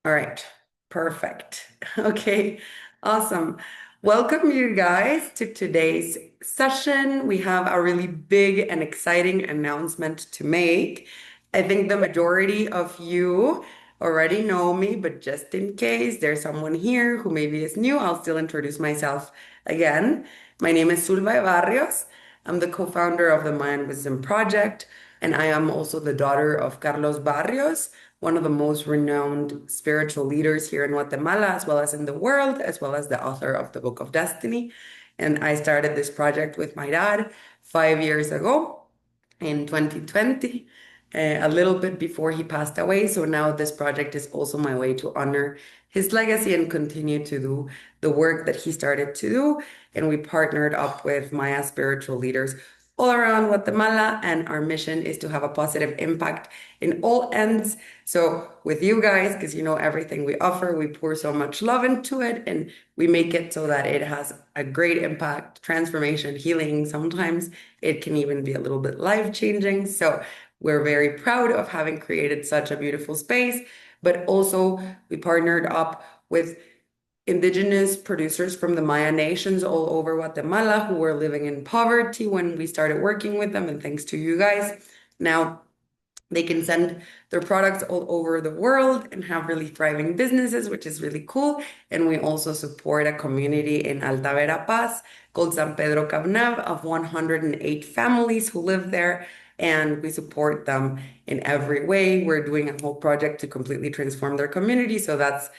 All right, perfect. Okay, awesome. Welcome, you guys, to today's session. We have a really big and exciting announcement to make. I think the majority of you already know me, but just in case there's someone here who maybe is new, I'll still introduce myself again. My name is Sulva Barrios. I'm the co-founder of the Mayan Wisdom Project, and I am also the daughter of Carlos Barrios, one of the most renowned spiritual leaders here in Guatemala, as well as in the world, as well as the author of the Book of Destiny. And I started this project with my dad 5 years ago in 2020, a little bit before he passed away. So now this project is also my way to honor his legacy and continue to do the work that he started to do. And we partnered up with Maya spiritual leaders all around Guatemala, and our mission is to have a positive impact in all ends. So with you guys, because you know everything we offer, we pour so much love into it, and we make it so that it has a great impact, transformation, healing. Sometimes it can even be a little bit life-changing. So we're very proud of having created such a beautiful space, but also we partnered up with indigenous producers from the Maya nations all over Guatemala who were living in poverty when we started working with them. And thanks to you guys, now they can send their products all over the world and have really thriving businesses, which is really cool. And we also support a community in Alta Verapaz called San Pedro Cabnab of 108 families who live there. And we support them in every way. We're doing a whole project to completely transform their community. So that's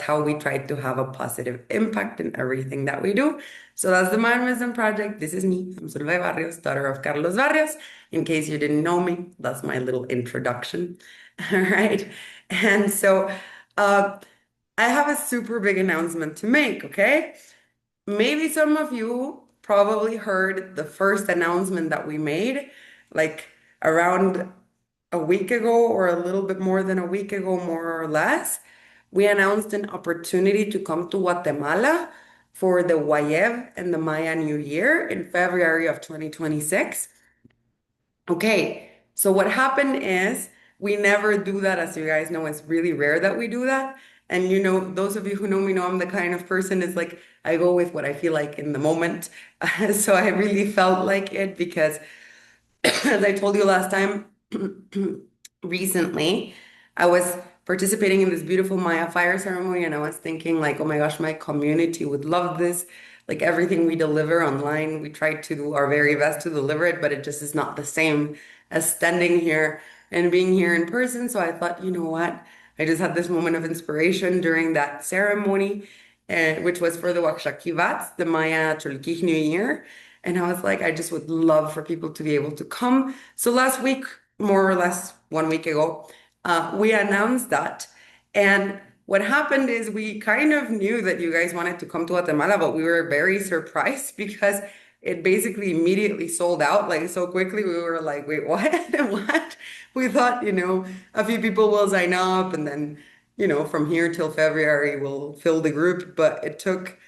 how we try to have a positive impact in everything that we do. So that's the Mind Wisdom Project. This is me. I'm Solveig Barrios, daughter of Carlos Barrios. In case you didn't know me, that's my little introduction. All right. And so uh, I have a super big announcement to make, okay? Maybe some of you probably heard the first announcement that we made, like around a week ago or a little bit more than a week ago, more or less. We announced an opportunity to come to Guatemala for the Guayev and the Maya New Year in February of 2026. Okay, so what happened is we never do that. As you guys know, it's really rare that we do that. And you know, those of you who know me know I'm the kind of person is like I go with what I feel like in the moment. So I really felt like it because as I told you last time, recently, I was participating in this beautiful Maya fire ceremony, and I was thinking, like, oh my gosh, my community would love this. Like everything we deliver online, we try to do our very best to deliver it, but it just is not the same as standing here and being here in person. So I thought, you know what? I just had this moment of inspiration during that ceremony, which was for the Wakshakivats, the Maya Cholquij New Year. And I was like, I just would love for people to be able to come. So last week, more or less 1 week ago, we announced that. And what happened is we kind of knew that you guys wanted to come to Guatemala, but we were very surprised because it basically immediately sold out like so quickly. We were like, wait, what? What? We thought, a few people will sign up and then, from here till February, we'll fill the group. But it took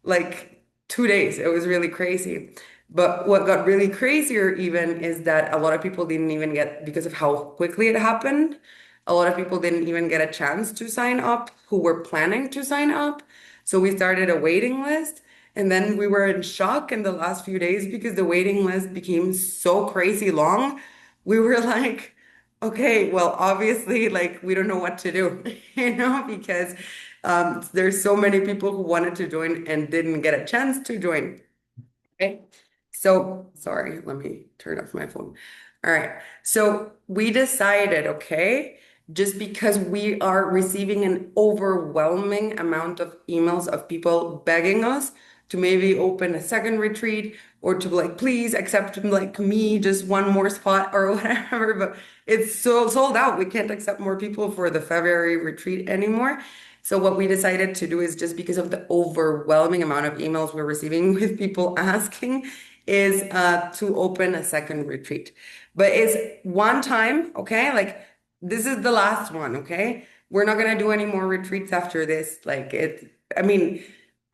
like 2 days. It was really crazy. But what got really crazier even is that a lot of people didn't even get, because of how quickly it happened, a lot of people didn't even get a chance to sign up who were planning to sign up. So we started a waiting list. And then we were in shock in the last few days because the waiting list became so crazy long. We were like, okay, well, obviously, like, we don't know what to do, because there's so many people who wanted to join and didn't get a chance to join. Okay. So, sorry, let me turn off my phone. All right. So we decided, okay, just because we are receiving an overwhelming amount of emails of people begging us to maybe open a second retreat or to like, please accept like me, just one more spot or whatever. But it's so sold out. We can't accept more people for the February retreat anymore. So what we decided to do is just because of the overwhelming amount of emails we're receiving with people asking is to open a second retreat. But it's one time, okay? Like this is the last one, okay? We're not gonna do any more retreats after this. I mean,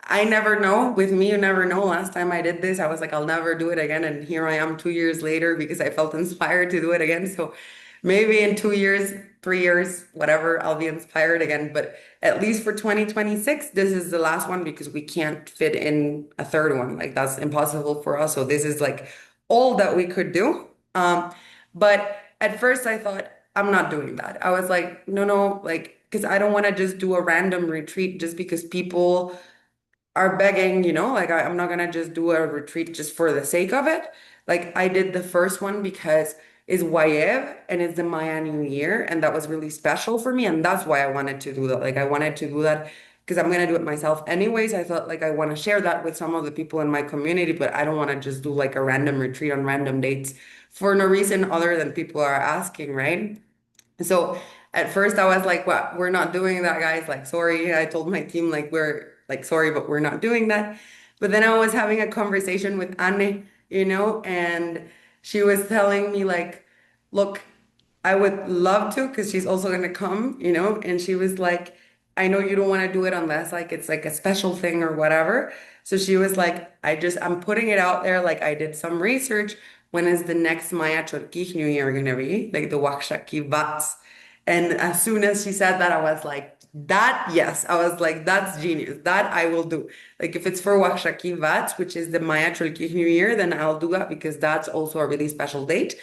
I never know. With me, you never know. Last time I did this, I was like, I'll never do it again. And here I am 2 years later because I felt inspired to do it again. So maybe in 2 years, 3 years, whatever, I'll be inspired again. But at least for 2026, this is the last one because we can't fit in a third one. Like that's impossible for us. So this is like all that we could do. But at first I thought, I'm not doing that. I was like, no, no, like, because I don't want to just do a random retreat just because people are begging, like I'm not gonna just do a retreat just for the sake of it. Like I did the first one because it's Wayev and it's the Maya New Year, and that was really special for me, and that's why I wanted to do that. Like I wanted to do that because I'm gonna do it myself anyways. I thought like I want to share that with some of the people in my community, but I don't want to just do like a random retreat on random dates for no reason other than people are asking, right? So at first I was like, what, we're not doing that, guys. Like, sorry. I told my team, like, we're like, sorry, but we're not doing that. But then I was having a conversation with Anne, and she was telling me, like, look, I would love to because she's also going to come, and she was like, I know you don't want to do it unless like it's like a special thing or whatever. So she was like, I'm putting it out there. Like I did some research. When is the next Maya Chorkij New Year gonna be? Like the Wakshaki Vats. And as soon as she said that, I was like, that, yes. I was like, that's genius. That I will do. Like if it's for Wakshaki Vats, which is the Maya Chorkij New Year, then I'll do that because that's also a really special date.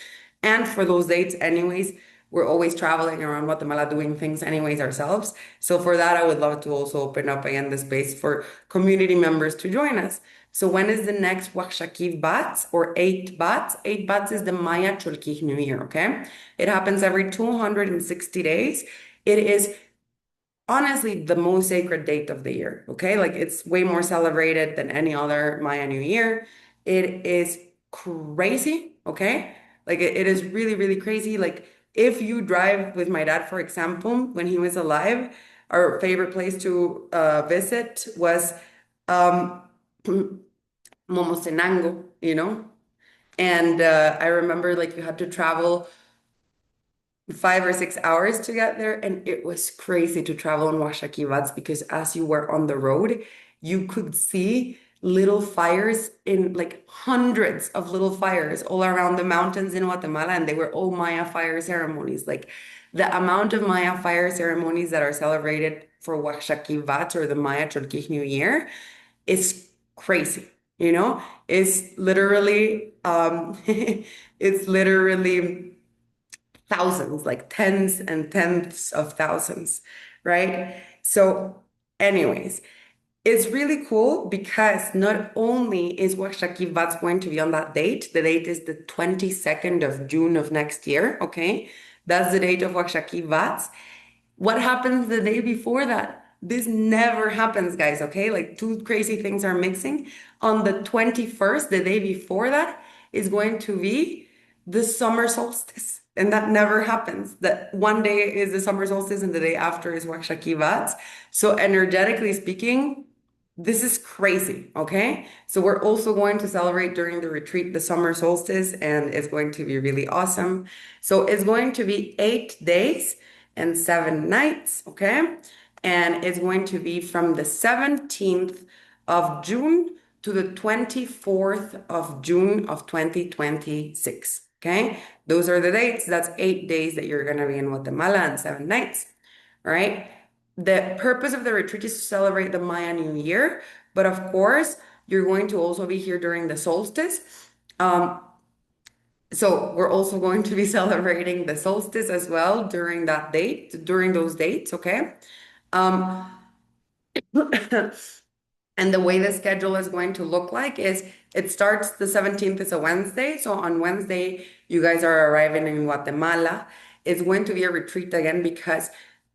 And for those dates, anyways, we're always traveling around Guatemala doing things anyways ourselves. So for that, I would love to also open up again the space for community members to join us. So when is the next Wakshaki Bats or 8 Bats? 8 Bats is the Maya Cholkij New Year, okay? It happens every 260 days. It is honestly the most sacred date of the year, okay? Like it's way more celebrated than any other Maya New Year. It is crazy, okay? Like it is really, really crazy. Like if you drive with my dad, for example, when he was alive, our favorite place to visit was um, Momocenango, And I remember like you had to travel 5 or 6 hours to get there. And it was crazy to travel on Oaxaquivats because as you were on the road, you could see little fires in like hundreds of little fires all around the mountains in Guatemala. And they were all Maya fire ceremonies. Like the amount of Maya fire ceremonies that are celebrated for Oaxaquivats or the Maya Cholquij New Year is crazy, It's literally, it's literally thousands, like tens and tens of thousands, right? So, anyways, it's really cool because not only is Oaxaca Vats going to be on that date, the date is the 22nd of June of next year, okay? That's the date of Oaxaca Vats. What happens the day before that? This never happens, guys, okay? Like two crazy things are mixing. On the 21st, the day before that, is going to be the summer solstice. And that never happens. That one day is the summer solstice and the day after is Wakshaki Vats. So energetically speaking, this is crazy, okay? So we're also going to celebrate during the retreat the summer solstice, and it's going to be really awesome. So it's going to be 8 days and 7 nights, okay? And it's going to be from the 17th of June to the 24th of June of 2026, okay? Those are the dates. That's 8 days that you're going to be in Guatemala and 7 nights, all right? The purpose of the retreat is to celebrate the Maya New Year, but of course, you're going to also be here during the solstice. Um, so we're also going to be celebrating the solstice as well during that date, during those dates, okay? Um, and the way the schedule is going to look like is it starts the 17th is a Wednesday. So on Wednesday, you guys are arriving in Guatemala. It's going to be a retreat again because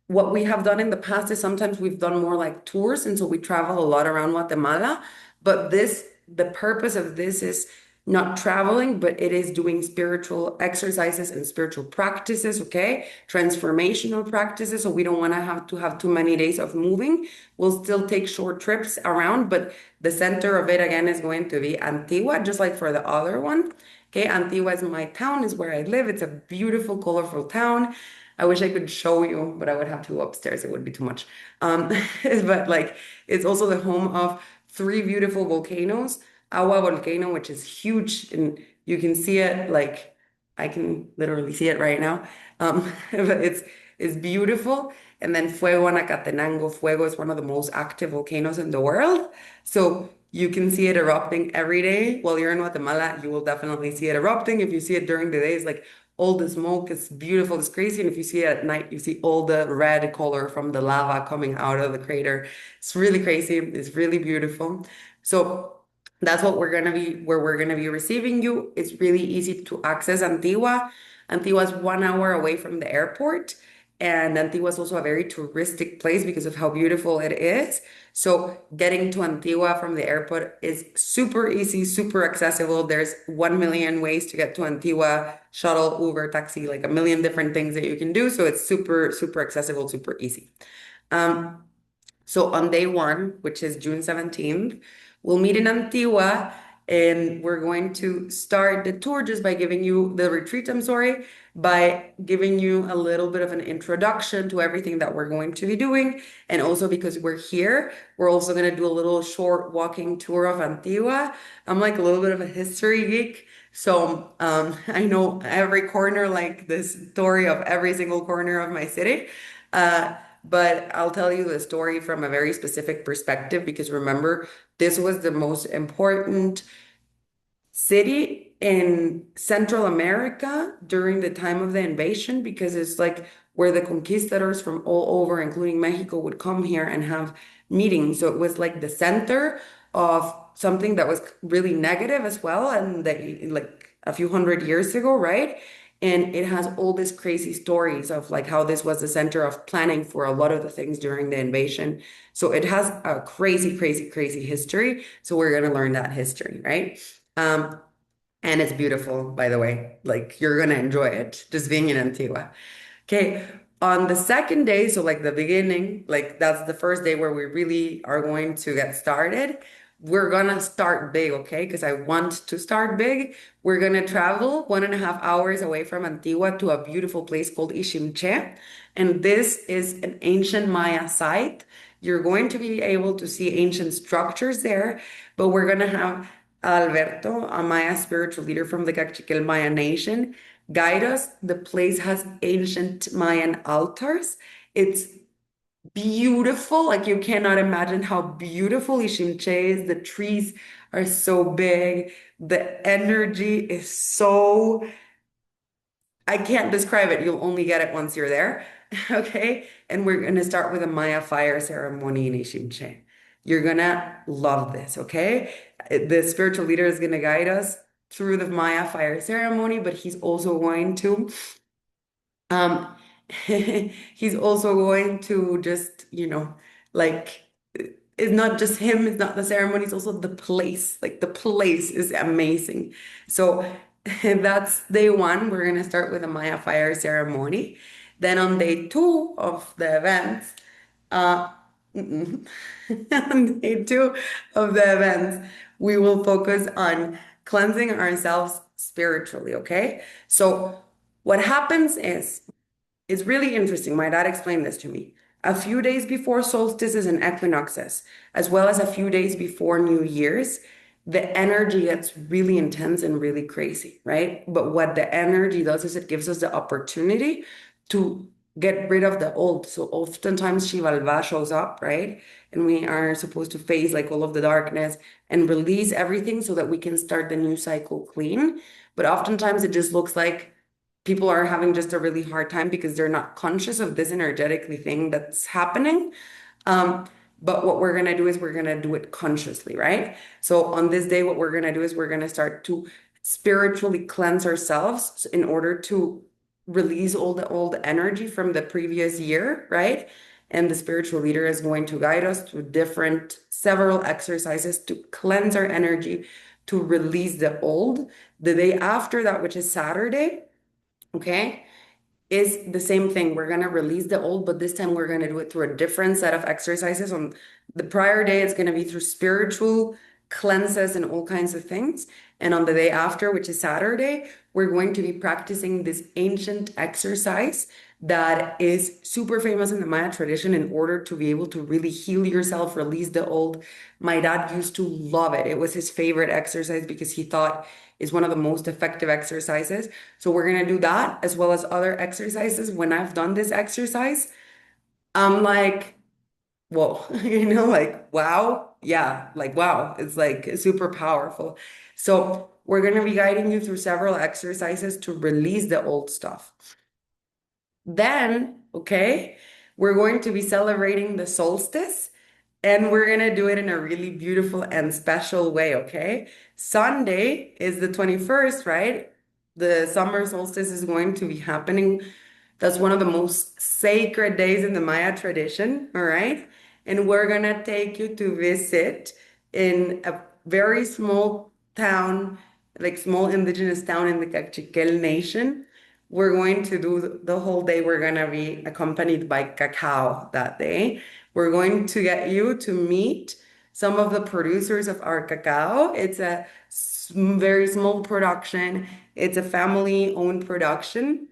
what we have done in the past is sometimes we've done more like tours. And so we travel a lot around Guatemala. But the purpose of this is not traveling, but it is doing spiritual exercises and spiritual practices, okay? Transformational practices. So we don't want to have too many days of moving. We'll still take short trips around, but the center of it again is going to be Antigua, just like for the other one. Okay, Antigua is my town, is where I live. It's a beautiful, colorful town. I wish I could show you, but I would have to go upstairs. It would be too much. But like, it's also the home of three beautiful volcanoes. Agua volcano, which is huge, and you can see it like I can literally see it right now. But is beautiful. And then Fuego Anacatenango. Fuego is one of the most active volcanoes in the world. So you can see it erupting every day. While you're in Guatemala, you will definitely see it erupting. If you see it during the day, it's like all the smoke is beautiful, it's crazy. And if you see it at night, you see all the red color from the lava coming out of the crater. It's really crazy. It's really beautiful. So that's what we're gonna be, where we're gonna be receiving you. It's really easy to access Antigua. Antigua is 1 hour away from the airport. And Antigua is also a very touristic place because of how beautiful it is. So getting to Antigua from the airport is super easy, super accessible. There's 1 million ways to get to Antigua, shuttle, Uber, taxi, like a million different things that you can do. So it's super, super accessible, super easy. Um, so on day one, which is June 17th, we'll meet in Antigua and we're going to start the tour just by giving you the retreat, I'm sorry, by giving you a little bit of an introduction to everything that we're going to be doing. And also because we're here, we're also going to do a little short walking tour of Antigua. I'm like a little bit of a history geek. So I know every corner, like this story of every single corner of my city. But I'll tell you the story from a very specific perspective because remember, this was the most important city in Central America during the time of the invasion because it's like where the conquistadors from all over, including Mexico, would come here and have meetings. So it was like the center of something that was really negative as well, and that like a few hundred years ago, right? And it has all these crazy stories of like how this was the center of planning for a lot of the things during the invasion. So it has a crazy, crazy, crazy history. So we're gonna learn that history, right? Um, and it's beautiful, by the way. Like you're gonna enjoy it just being in Antigua. Okay, on the second day, so like the beginning, like that's the first day where we really are going to get started. We're gonna start big, okay? Because I want to start big. We're gonna travel 1.5 hours away from Antigua to a beautiful place called Ishimche. And this is an ancient Maya site. You're going to be able to see ancient structures there, but we're gonna have Alberto, a Maya spiritual leader from the Cachiquel Maya Nation, guide us. The place has ancient Mayan altars. It's beautiful. Like you cannot imagine how beautiful Ishimche is. The trees are so big. The energy is so I can't describe it. You'll only get it once you're there. Okay. And we're going to start with a Maya fire ceremony in Ishimche. You're going to love this. Okay. The spiritual leader is going to guide us through the Maya fire ceremony, but he's also going to um, he's also going to just, like it's not just him, it's not the ceremony, it's also the place. Like the place is amazing. So that's day one. We're gonna start with a Maya fire ceremony. Then on day two of the events, uh, mm-mm. on day two of the events, we will focus on cleansing ourselves spiritually, okay? So what happens is it's really interesting. My dad explained this to me. A few days before solstices and equinoxes, as well as a few days before New Year's, the energy gets really intense and really crazy, right? But what the energy does is it gives us the opportunity to get rid of the old. So oftentimes Shivalva shows up, right? And we are supposed to face like all of the darkness and release everything so that we can start the new cycle clean. But oftentimes it just looks like people are having just a really hard time because they're not conscious of this energetically thing that's happening. Um, but what we're going to do is we're going to do it consciously, right? So on this day, what we're going to do is we're going to start to spiritually cleanse ourselves in order to release all the old energy from the previous year, right? And the spiritual leader is going to guide us through several exercises to cleanse our energy, to release the old. The day after that, which is Saturday, okay, is the same thing. We're going to release the old, but this time we're going to do it through a different set of exercises. On the prior day, it's going to be through spiritual cleanses and all kinds of things. And on the day after, which is Saturday, we're going to be practicing this ancient exercise that is super famous in the Maya tradition in order to be able to really heal yourself, release the old. My dad used to love it. It was his favorite exercise because he thought is one of the most effective exercises. So we're going to do that as well as other exercises. When I've done this exercise, I'm like, whoa, like, wow. Yeah, like, wow. It's like super powerful. So we're going to be guiding you through several exercises to release the old stuff. Then, okay, we're going to be celebrating the solstice and we're going to do it in a really beautiful and special way, okay? Sunday is the 21st, right? The summer solstice is going to be happening. That's one of the most sacred days in the Maya tradition, all right? And we're gonna take you to visit in a very small town, like small indigenous town in the Cachiquel Nation. We're going to do the whole day, we're gonna be accompanied by cacao that day. We're going to get you to meet some of the producers of our cacao. It's a very small production. It's a family-owned production.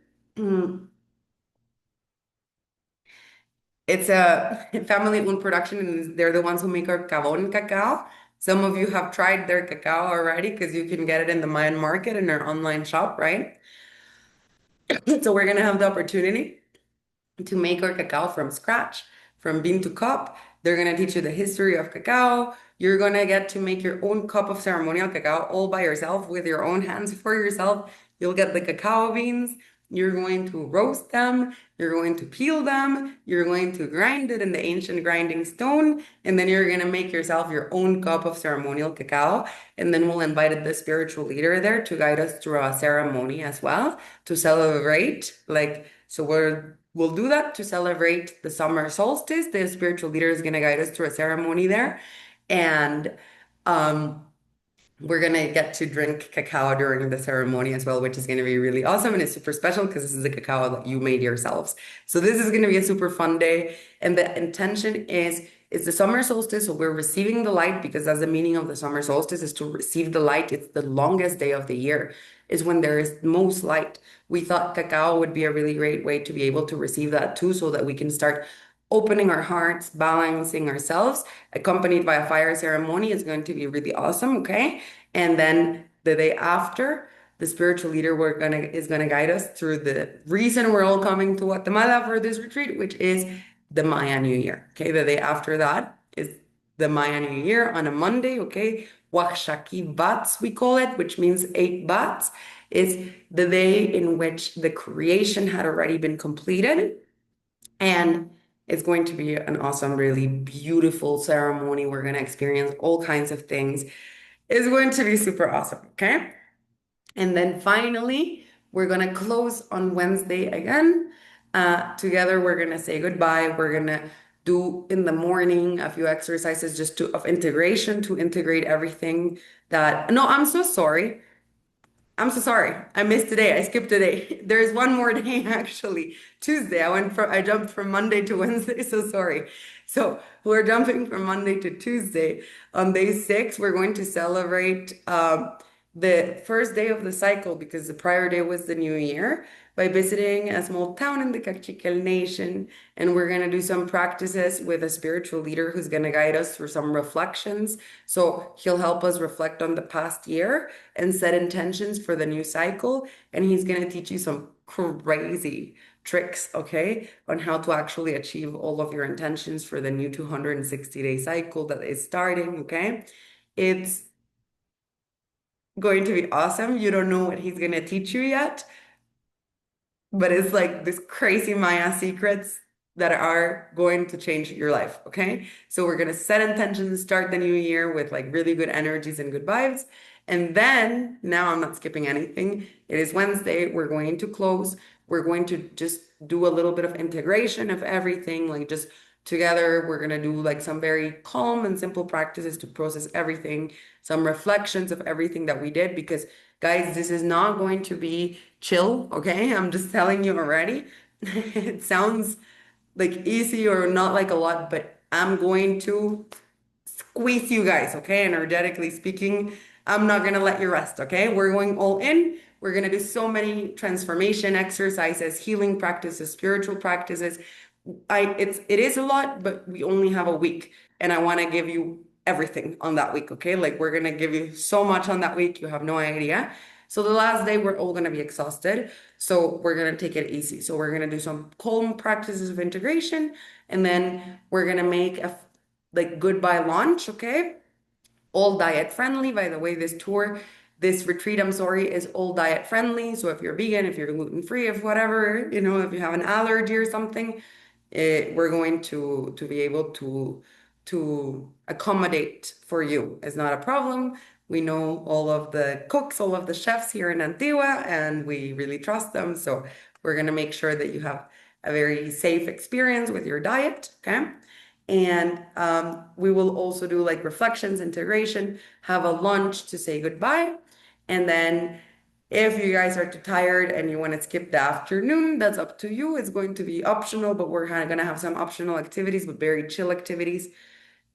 It's a family-owned production, and they're the ones who make our Cabon cacao. Some of you have tried their cacao already because you can get it in the Mayan market in their online shop, right? So we're gonna have the opportunity to make our cacao from scratch, from bean to cup. They're gonna teach you the history of cacao. You're gonna get to make your own cup of ceremonial cacao all by yourself with your own hands for yourself. You'll get the cacao beans. You're going to roast them. You're going to peel them. You're going to grind it in the ancient grinding stone. And then you're going to make yourself your own cup of ceremonial cacao. And then we'll invite the spiritual leader there to guide us through a ceremony as well to celebrate. So we'll do that to celebrate the summer solstice. The spiritual leader is going to guide us through a ceremony there. And um, we're gonna get to drink cacao during the ceremony as well, which is gonna be really awesome. And it's super special because this is the cacao that you made yourselves. So this is gonna be a super fun day. And the intention is it's the summer solstice, so we're receiving the light because that's the meaning of the summer solstice is to receive the light. It's the longest day of the year, is when there is most light. We thought cacao would be a really great way to be able to receive that too, so that we can start opening our hearts, balancing ourselves, accompanied by a fire ceremony is going to be really awesome, okay? And then the day after, the spiritual leader is gonna guide us through the reason we're all coming to Guatemala for this retreat, which is the Maya New Year. Okay, the day after that is the Maya New Year on a Monday, okay? Wakshaki Bats, we call it, which means 8 bats. Is the day in which the creation had already been completed. And it's going to be an awesome, really beautiful ceremony. We're going to experience all kinds of things. It's going to be super awesome, okay? And then finally, we're going to close on Wednesday again. Together, we're going to say goodbye. We're going to do in the morning a few exercises of integration to integrate everything that. No, I'm so sorry. I'm so sorry. I missed today. I skipped today. There's one more day actually. Tuesday. I jumped from Monday to Wednesday. So sorry. So we're jumping from Monday to Tuesday. On day 6, we're going to celebrate the first day of the cycle because the prior day was the new year by visiting a small town in the Cachiquel Nation. And we're going to do some practices with a spiritual leader who's going to guide us through some reflections. So he'll help us reflect on the past year and set intentions for the new cycle. And he's going to teach you some crazy tricks, okay, on how to actually achieve all of your intentions for the new 260-day cycle that is starting, okay? It's going to be awesome. You don't know what he's going to teach you yet, but it's like this crazy Maya secrets that are going to change your life. Okay. So we're going to set intentions, start the new year with like really good energies and good vibes. And then now I'm not skipping anything. It is Wednesday. We're going to close. We're going to just do a little bit of integration of everything, like just together. We're going to do like some very calm and simple practices to process everything, some reflections of everything that we did, because guys, this is not going to be chill, okay? I'm just telling you already. It sounds like easy or not like a lot, but I'm going to squeeze you guys, okay? Energetically speaking, I'm not gonna let you rest, okay? We're going all in. We're going to do so many transformation exercises, healing practices, spiritual practices. It is a lot, but we only have a week, and I want to give you everything on that week, okay? Like we're gonna give you so much on that week, you have no idea. So the last day we're all gonna be exhausted. So we're gonna take it easy. So we're gonna do some calm practices of integration, and then we're gonna make a like goodbye launch, okay? All diet friendly. By the way, this retreat, I'm sorry, is all diet friendly. So if you're vegan, if you're gluten free, if whatever, if you have an allergy or something, we're going to be able to accommodate for you. It's not a problem. We know all of the cooks, all of the chefs here in Antigua, and we really trust them. So we're gonna make sure that you have a very safe experience with your diet, okay? And we will also do like reflections, integration, have a lunch to say goodbye. And then if you guys are too tired and you want to skip the afternoon, that's up to you. It's going to be optional, but we're kind of going to have some optional activities, but very chill activities.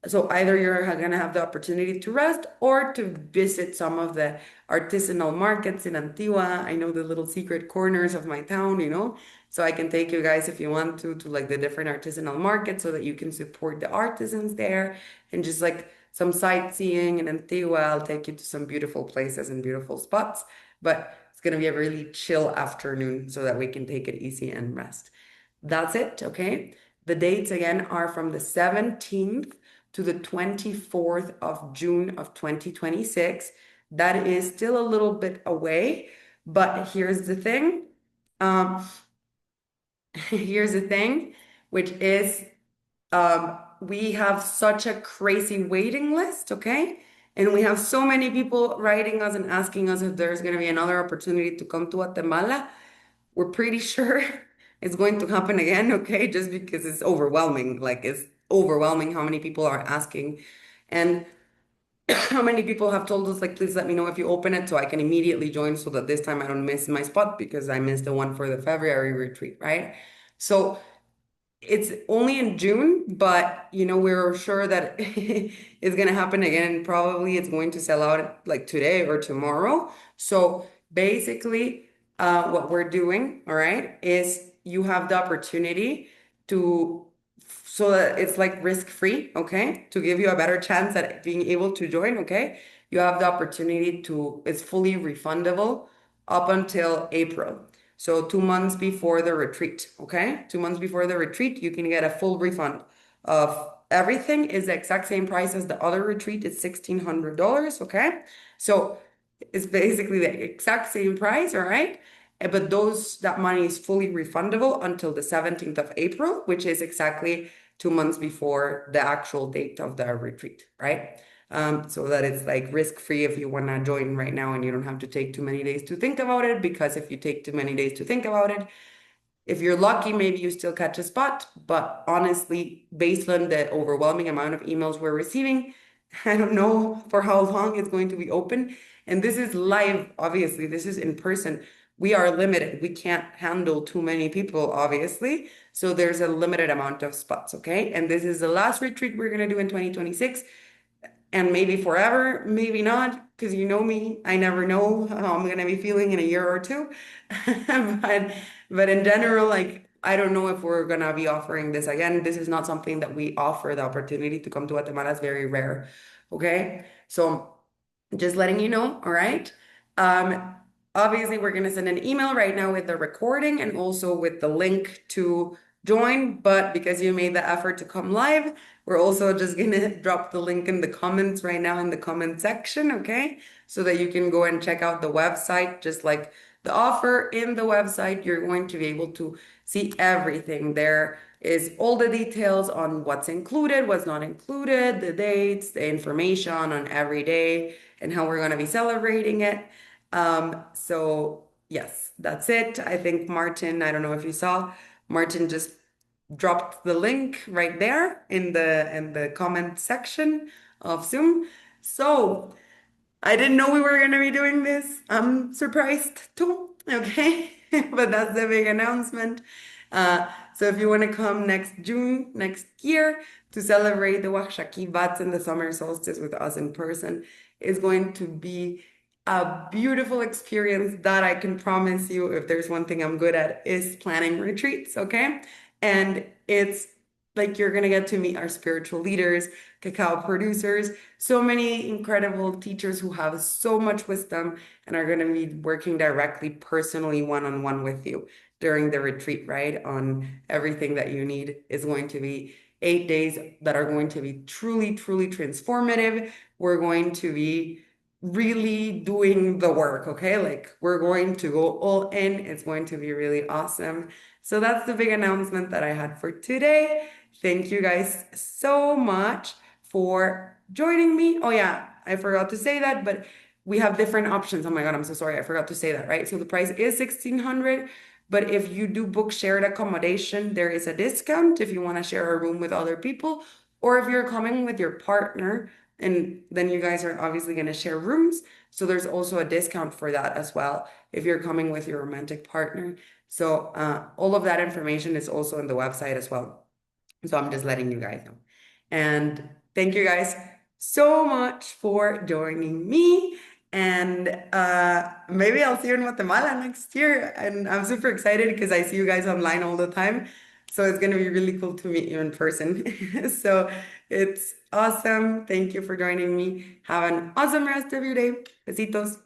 So either you're going to have the opportunity to rest or to visit some of the artisanal markets in Antigua. I know the little secret corners of my town. So I can take you guys if you want to like the different artisanal markets so that you can support the artisans there and just like some sightseeing in Antigua. I'll take you to some beautiful places and beautiful spots, but it's going to be a really chill afternoon so that we can take it easy and rest. That's it, okay? The dates again are from the 17th to the 24th of June of 2026. That is still a little bit away, but here's the thing. Um, here's the thing, which is we have such a crazy waiting list, okay? And we have so many people writing us and asking us if there's going to be another opportunity to come to Guatemala. We're pretty sure it's going to happen again, okay? Just because it's overwhelming. Like it's overwhelming how many people are asking. And how many people have told us, like, please let me know if you open it so I can immediately join so that this time I don't miss my spot because I missed the one for the February retreat, right? So it's only in June, but we're sure that it's gonna happen again. Probably it's going to sell out like today or tomorrow. So basically, what we're doing, all right, is you have the opportunity to, so that it's like risk-free, okay, to give you a better chance at being able to join, okay? You have the opportunity to, it's fully refundable up until April. So 2 months before the retreat, okay? 2 months before the retreat, you can get a full refund of everything is the exact same price as the other retreat. It's $1,600, okay? So it's basically the exact same price, all right? But that money is fully refundable until the 17th of April, which is exactly 2 months before the actual date of the retreat, right? So that it's like risk-free if you want to join right now and you don't have to take too many days to think about it, because if you take too many days to think about it, if you're lucky, maybe you still catch a spot. But honestly, based on the overwhelming amount of emails we're receiving, I don't know for how long it's going to be open. And this is live, obviously, this is in person. We are limited. We can't handle too many people, obviously. So there's a limited amount of spots, okay? And this is the last retreat we're going to do in 2026, and maybe forever, maybe not, because you know me, I never know how I'm gonna be feeling in a year or two. But but in general, like I don't know if we're gonna be offering this again. This is not something that we offer. The opportunity to come to Guatemala is very rare. Okay. So just letting you know, all right? Um, Obviously, we're gonna send an email right now with the recording and also with the link to join, but because you made the effort to come live, we're also just gonna drop the link in the comments right now in the comment section, okay? So that you can go and check out the website, just like the offer in the website, you're going to be able to see everything. There is all the details on what's included, what's not included, the dates, the information on every day, and how we're going to be celebrating it. So yes, that's it. I think Martin, I don't know if you saw, Martin just dropped the link right there in the comment section of Zoom. So I didn't know we were going to be doing this. I'm surprised too. Okay. But that's the big announcement. So if you want to come next June, next year, to celebrate the Oaxaquí Bats and the summer solstice with us in person, it's going to be a beautiful experience that I can promise you, if there's one thing I'm good at, is planning retreats, okay? And it's like you're gonna get to meet our spiritual leaders, cacao producers, so many incredible teachers who have so much wisdom and are gonna be working directly, personally, one-on-one with you during the retreat, right? On everything that you need is going to be 8 days that are going to be truly, truly transformative. We're going to be really doing the work, okay? Like we're going to go all in. It's going to be really awesome. So that's the big announcement that I had for today. Thank you guys so much for joining me. Oh yeah, I forgot to say that, but we have different options. Oh my God, I'm so sorry. I forgot to say that, right? So the price is 1600, but if you do book shared accommodation, there is a discount if you want to share a room with other people, or if you're coming with your partner, and then you guys are obviously going to share rooms. So there's also a discount for that as well if you're coming with your romantic partner. So all of that information is also on the website as well. So I'm just letting you guys know. And thank you guys so much for joining me. And maybe I'll see you in Guatemala next year. And I'm super excited because I see you guys online all the time. So it's going to be really cool to meet you in person. So it's awesome. Thank you for joining me. Have an awesome rest of your day. Besitos.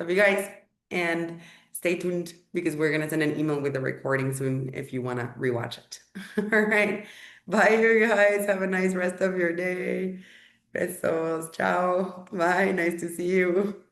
Love you guys. And stay tuned because we're going to send an email with the recording soon if you want to rewatch it. All right. Bye, you guys. Have a nice rest of your day. Besos. Ciao. Bye. Nice to see you.